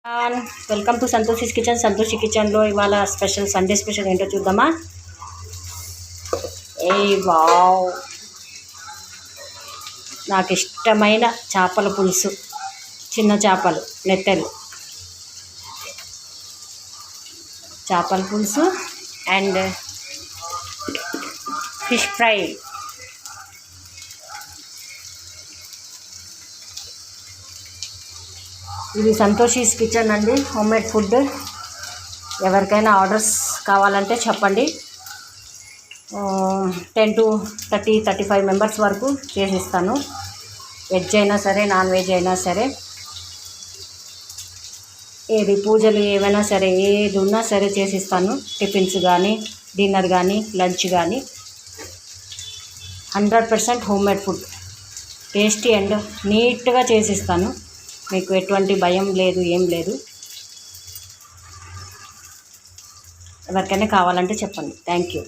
Welcome to Santoshi's kitchen. Santoshi కిచెన్లో ఇవాళ special Sunday special ఏంటో చూద్దామా. వావ్, నాకు ఇష్టమైన చేపల పులుసు, చిన్న చేపలు, నెత్తలు చేపల పులుసు అండ్ ఫిష్ ఫ్రై. ఇది సంతోషిస్ కిచెన్ అండి, హోమ్మేడ్ ఫుడ్. ఎవరికైనా ఆర్డర్స్ కావాలంటే చెప్పండి. 10 to 30, 35 మెంబర్స్ వరకు చేసిస్తాను. వెజ్ అయినా సరే, నాన్ వెజ్ అయినా సరే, ఏది పూజలు ఏవైనా సరే, ఏది ఉన్నా సరే చేసిస్తాను. టిఫిన్స్ కానీ, డిన్నర్ కానీ, లంచ్ కానీ 100% హోమ్మేడ్ ఫుడ్, టేస్టీ అండ్ నీట్గా చేసిస్తాను. మీకు ఎటువంటి భయం లేదు, ఏం లేదు. ఎవరికైనా కావాలంటే చెప్పండి. Thank you.